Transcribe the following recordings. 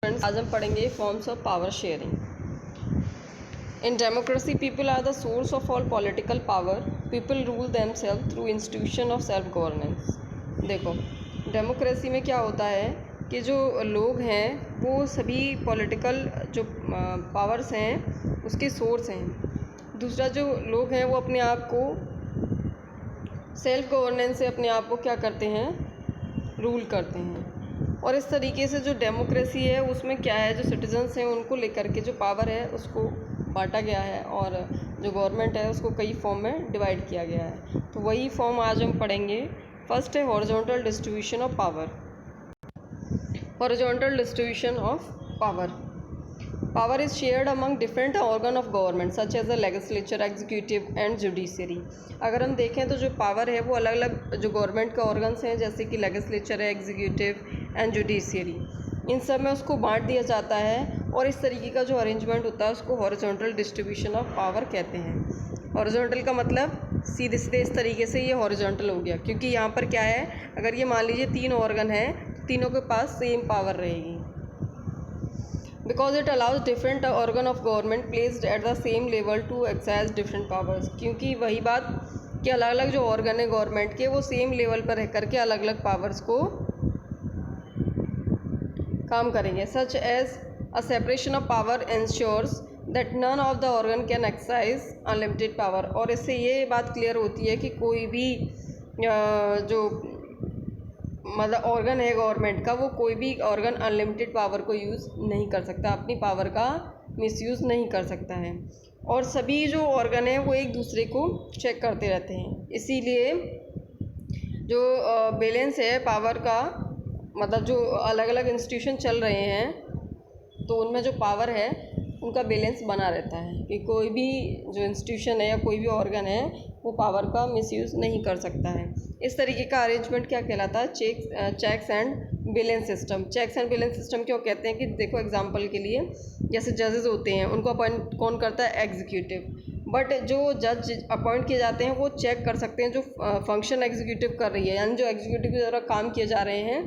Friends, आज हम पढ़ेंगे forms of power sharing. In democracy people are the source of all political power. People rule themselves through institution of self governance. देखो, democracy में क्या होता है कि जो लोग हैं वो सभी पॉलिटिकल जो पावर्स हैं उसके सोर्स हैं। दूसरा, जो लोग हैं वो अपने आप को सेल्फ गवर्नेंस से अपने आप को क्या करते हैं, रूल करते हैं। और इस तरीके से जो डेमोक्रेसी है उसमें क्या है, जो सिटीजन्स हैं उनको लेकर के जो पावर है उसको बांटा गया है और जो गवर्नमेंट है उसको कई फॉर्म में डिवाइड किया गया है। तो वही फॉर्म आज हम पढ़ेंगे। फर्स्ट है horizontal distribution of power. Horizontal distribution of power. Power is shared among different organ of government such as the legislature, executive and judiciary। अगर हम देखें तो जो पावर है वो अलग अलग जो गवर्नमेंट के ऑर्गन्स हैं जैसे कि लेजिस्लेचर है, एग्जीक्यूटिव एंड जुडिशियरी, इन सब में उसको बांट दिया जाता है। और इस तरीके का जो अरेंजमेंट होता है उसको हॉरिजॉन्टल डिस्ट्रीब्यूशन ऑफ पावर कहते हैं। हॉरिजॉन्टल का मतलब सीधे सीधे इस तरीके से ये हॉरिजॉन्टल हो गया, क्योंकि यहाँ पर क्या है, अगर ये मान लीजिए 3 ऑर्गन हैं, तीनों के पास सेम पावर रहेगी। Because it allows different organ of government placed at the same level to exercise different powers। क्योंकि वही बात कि अलग अलग जो ऑर्गन है गवर्नमेंट के वो सेम लेवल पर रह करके अलग अलग पावर्स को काम करेंगे। Such as a separation of power ensures that none of the organ can exercise unlimited power. और इससे ये बात क्लियर होती है कि कोई भी जो मतलब ऑर्गन है गवर्नमेंट का, वो कोई भी ऑर्गन अनलिमिटेड पावर को यूज़ नहीं कर सकता, अपनी पावर का मिसयूज़ नहीं कर सकता है। और सभी जो ऑर्गन है वो एक दूसरे को चेक करते रहते हैं। इसीलिए जो बैलेंस है पावर का, मतलब जो अलग अलग इंस्टीट्यूशन चल रहे हैं तो उनमें जो पावर है उनका बैलेंस बना रहता है कि कोई भी जो इंस्टीट्यूशन है या कोई भी ऑर्गन है वो पावर का मिसयूज़ नहीं कर सकता है। इस तरीके का अरेंजमेंट क्या कहलाता है, checks and balance system. Checks and balance system क्यों कहते हैं कि देखो, एग्जांपल के लिए जैसे जजेस होते हैं उनको अपॉइंट कौन करता है, एग्जीक्यूटिव। बट जो जज अपॉइंट किए जाते हैं वो चेक कर सकते हैं जो फंक्शन एग्जीक्यूटिव कर रही है, यानी जो एग्जीक्यूटिव के द्वारा काम किए जा रहे हैं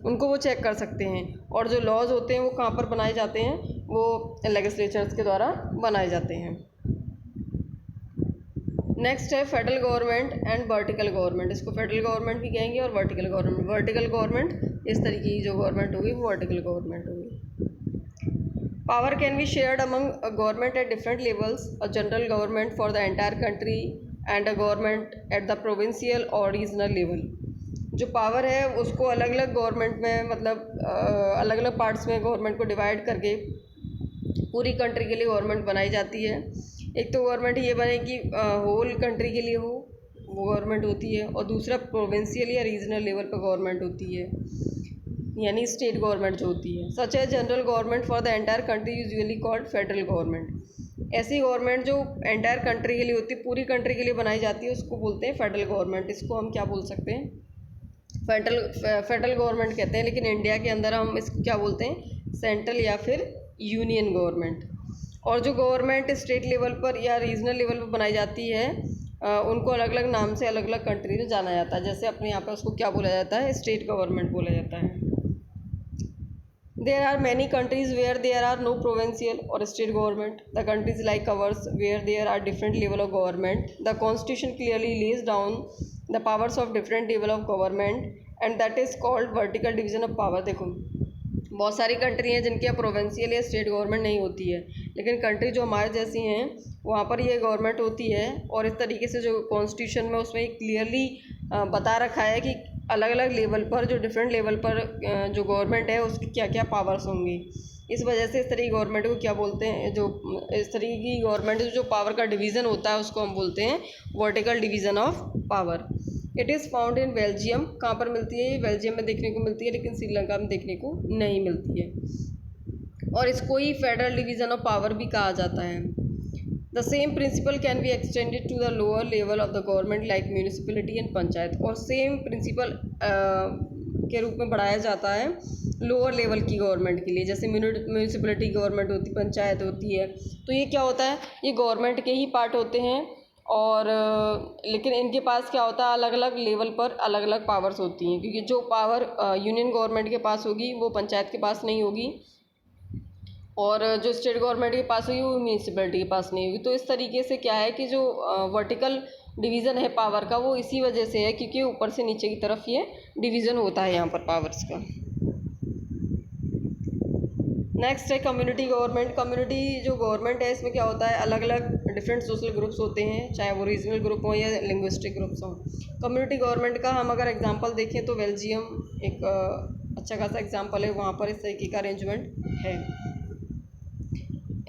उनको वो चेक कर सकते हैं। और जो लॉज होते हैं वो कहाँ पर बनाए जाते हैं, वो लेजिस्लेचर्स के द्वारा बनाए जाते हैं। नेक्स्ट है federal government and vertical government. इसको फेडरल गवर्नमेंट भी कहेंगे और वर्टिकल गवर्नमेंट। वर्टिकल गवर्नमेंट इस तरीके की जो गवर्नमेंट होगी वो वर्टिकल गवर्नमेंट होगी। Power can be shared among government at different levels, a general government for the entire country and a government at the provincial और रीजनल लेवल। जो power है उसको अलग अलग गवर्नमेंट में, मतलब अलग अलग पार्ट्स में गवर्नमेंट को डिवाइड करके पूरी कंट्री के लिए गवर्नमेंट बनाई जाती है। एक तो गवर्नमेंट ये बने कि होल कंट्री के लिए हो, वो गवर्नमेंट होती है। और दूसरा प्रोविंशियल या रीजनल लेवल पर गवर्नमेंट होती है, यानी स्टेट गवर्नमेंट जो होती है। सच है general government for the entire country usually called federal government. ऐसी गवर्नमेंट जो एंटायर कंट्री के लिए होती है, पूरी कंट्री के लिए बनाई जाती है, उसको बोलते हैं फेडरल गवर्नमेंट। इसको हम क्या बोल सकते हैं, फेडरल गवर्नमेंट कहते हैं। लेकिन इंडिया के अंदर हम इसको क्या बोलते हैं, सेंट्रल या फिर यूनियन गवर्नमेंट। और जो गवर्नमेंट स्टेट लेवल पर या रीजनल लेवल पर बनाई जाती है उनको अलग अलग नाम से अलग अलग कंट्री में जाना जाता है। जैसे अपने यहाँ पर उसको क्या बोला जाता है, स्टेट गवर्नमेंट बोला जाता है। There are many countries where there are no provincial और state government. The countries like ours where there are different level of government, the constitution clearly lays down the powers of different level of government and that is called vertical division of power. देखो, बहुत सारी country हैं जिनके यहाँ provincial या state government नहीं होती है, लेकिन कंट्री जो हमारे जैसी हैं वहाँ पर ये गवर्नमेंट होती है। और इस तरीके से जो कॉन्स्टिट्यूशन में उसमें क्लियरली बता रखा है कि अलग अलग लेवल पर, जो डिफरेंट लेवल पर जो गवर्नमेंट है उसकी क्या क्या पावर्स होंगी। इस वजह से इस तरह की गवर्नमेंट को क्या बोलते हैं, जो इस तरीके की गवर्नमेंट जो पावर का डिवीज़न होता है उसको हम बोलते हैं vertical division of power. It is found in Belgium. कहाँ पर मिलती है, ये बेल्जियम में देखने को मिलती है, लेकिन श्रीलंका में देखने को नहीं मिलती है। और इसको ही फेडरल डिवीज़न ऑफ पावर भी कहा जाता है। The same principle can be extended to the lower level of the government like municipality and panchayat. और सेम प्रिंसिपल के रूप में बढ़ाया जाता है लोअर लेवल की गवर्नमेंट के लिए। जैसे म्यूनिसिपलिटी गवर्नमेंट होती, पंचायत होती है, तो ये क्या होता है, ये गवर्नमेंट के ही पार्ट होते हैं। और लेकिन इनके पास क्या होता है, अलग अलग लेवल पर अलग अलग पावर्स होती हैं, क्योंकि जो पावर यूनियन गवर्नमेंट के पास होगी वो पंचायत के पास नहीं होगी, और जो स्टेट गवर्नमेंट के पास हुई वो म्यूनसिपैलिटी के पास नहीं हुई। तो इस तरीके से क्या है कि जो वर्टिकल डिवीज़न है पावर का वो इसी वजह से है क्योंकि ऊपर से नीचे की तरफ ये डिवीज़न होता है यहाँ पर पावर्स का। नेक्स्ट है कम्युनिटी गवर्नमेंट। कम्युनिटी जो गवर्नमेंट है इसमें क्या होता है, अलग अलग डिफरेंट सोशल ग्रुप्स होते हैं, चाहे वो रीजनल ग्रुप हो या लिंग्विस्टिक ग्रुप्स हों। कम्युनिटी गवर्नमेंट का हम अगर एग्जांपल देखें तो बेल्जियम एक अच्छा खासा एग्जांपल है, वहाँ पर इस तरीके का अरेंजमेंट है।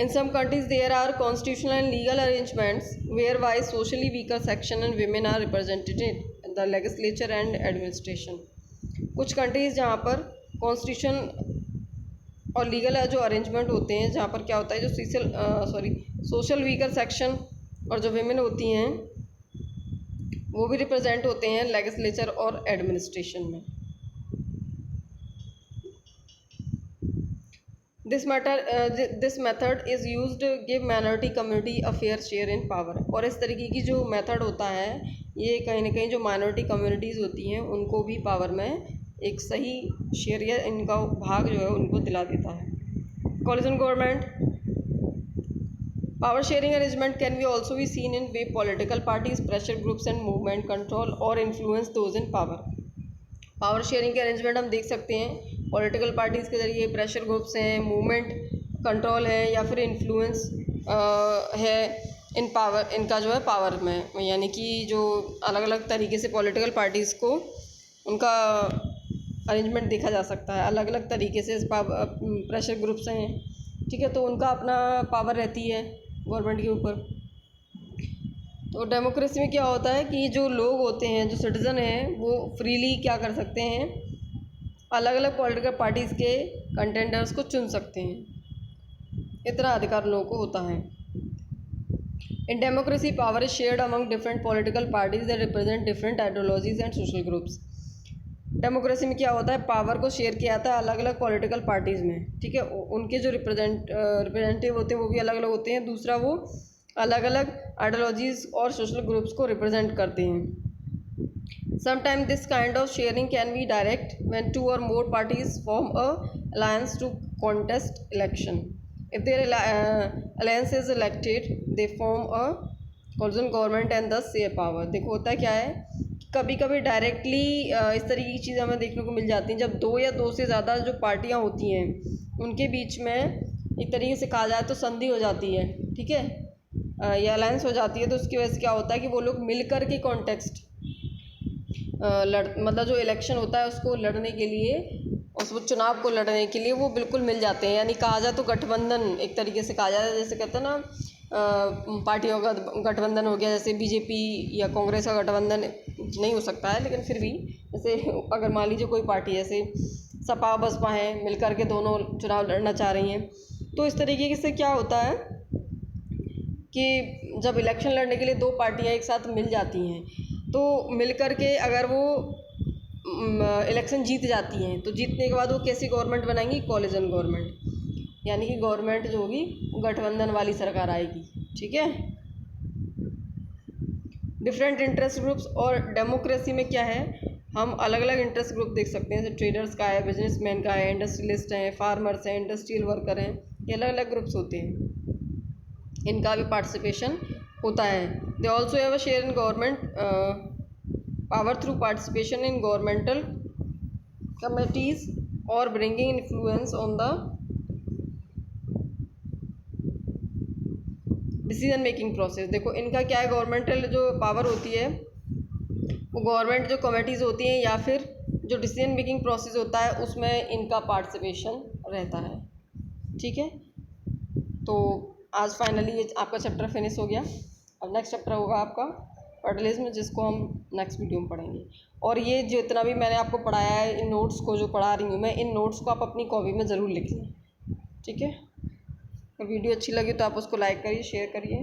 In some countries there are constitutional and legal arrangements whereby socially weaker section and women are represented in the legislature and administration. कुछ कंट्रीज़ जहाँ पर कॉन्स्टिट्यूशन और लीगल जो अरेंजमेंट होते हैं, जहाँ पर क्या होता है जो सोशल वीकर सेक्शन और जो विमेन होती हैं वो भी रिप्रेजेंट होते हैं लेजिस्लेचर और एडमिनिस्ट्रेशन में। This method is used give minority community a fair share in power. और इस तरीके की जो मेथड होता है ये कहीं ना कहीं जो माइनॉरिटी कम्युनिटीज़ होती हैं उनको भी पावर में एक सही शेयर या इनका भाग जो है उनको दिला देता है। Coalition government power sharing arrangement can be also be seen in way political parties pressure groups and movement control और influence those in power. Power sharing के अरेंजमेंट हम देख सकते हैं पॉलिटिकल पार्टीज़ के ज़रिए, प्रेशर ग्रुप्स हैं, मूवमेंट कंट्रोल है या फिर इन्फ्लुएंस है इन पावर, इनका जो है पावर में, यानी कि जो अलग अलग तरीके से पॉलिटिकल पार्टीज़ को उनका अरेंजमेंट देखा जा सकता है अलग अलग तरीके से। प्रेशर ग्रुप्स हैं, ठीक है, तो उनका अपना पावर रहती है गवर्नमेंट के ऊपर। तो डेमोक्रेसी में क्या होता है कि जो लोग होते हैं, जो सिटीज़न हैं, वो फ्रीली क्या कर सकते हैं, अलग अलग पॉलिटिकल पार्टीज़ के कंटेंडर्स को चुन सकते हैं। इतना अधिकार लोगों को होता है। In democracy power is shared among different political parties that represent different ideologies and social groups. Democracy में क्या होता है, पावर को शेयर किया जाता है अलग अलग पॉलिटिकल पार्टीज़ में, ठीक है, उनके जो रिप्रेजेंटेटिव होते हैं वो भी अलग अलग होते हैं। दूसरा वो अलग अलग आइडियोलॉजीज़ और सोशल ग्रुप्स को रिप्रेजेंट करते हैं। Sometimes this kind of sharing can be direct when two or more parties form a alliance to contest election. If their alliance is elected, they form a coalition government and thus share power. देखो होता क्या है, कभी कभी directly इस तरीके की चीज़ें हमें देखने को मिल जाती हैं जब दो या दो से ज़्यादा जो पार्टियां होती हैं उनके बीच में एक तरीके से कहा जाए तो संधि हो जाती है, ठीक है, या अलायंस हो जाती है। तो उसकी वजह से क्या होता है कि वो लोग मिलकर के कॉन्टेक्स्ट मतलब जो इलेक्शन होता है उसको लड़ने के लिए, उस चुनाव को लड़ने के लिए वो बिल्कुल मिल जाते हैं। यानी कहा जाए तो गठबंधन एक तरीके से कहा जाए, जैसे कहते हैं ना पार्टियों का गठबंधन हो गया, जैसे बीजेपी या कांग्रेस का गठबंधन नहीं हो सकता है, लेकिन फिर भी जैसे अगर मान लीजिए कोई पार्टी जैसे सपा बसपा है मिलकर के दोनों चुनाव लड़ना चाह रही हैं, तो इस तरीके से क्या होता है कि जब इलेक्शन लड़ने के लिए दो पार्टियां एक साथ मिल जाती हैं तो मिलकर के अगर वो इलेक्शन जीत जाती हैं तो जीतने के बाद वो कैसी गवर्नमेंट बनाएंगी, कोलिशन गवर्नमेंट, यानी कि गवर्नमेंट जो होगी गठबंधन वाली सरकार आएगी, ठीक है। डिफरेंट इंटरेस्ट ग्रुप्स और डेमोक्रेसी में क्या है, हम अलग अलग इंटरेस्ट ग्रुप देख सकते हैं, जैसे ट्रेडर्स का है, बिजनेसमैन का है, इंडस्ट्रियलिस्ट हैं, फार्मर्स हैं, इंडस्ट्रियल वर्कर हैं, ये अलग अलग ग्रुप्स होते हैं, इनका भी पार्टिसिपेशन होता है। They also have a share in government power through participation in governmental committees और bringing influence on the decision making process. देखो इनका क्या है, गवर्नमेंटल जो पावर होती है वो गवर्नमेंट जो कमेटीज़ होती हैं या फिर जो डिसीजन मेकिंग प्रोसेस होता है उसमें इनका पार्टिसिपेशन रहता है, ठीक है। तो आज फाइनली ये आपका चैप्टर फिनिश हो गया। अब नेक्स्ट चैप्टर होगा आपका फेडरलिज्म, जिसको हम नेक्स्ट वीडियो में पढ़ेंगे। और ये जितना भी मैंने आपको पढ़ाया है, इन नोट्स को जो पढ़ा रही हूँ मैं, इन नोट्स को आप अपनी कॉपी में ज़रूर लिख लें, ठीक है। अगर वीडियो अच्छी लगी तो आप उसको लाइक करिए, शेयर करिए।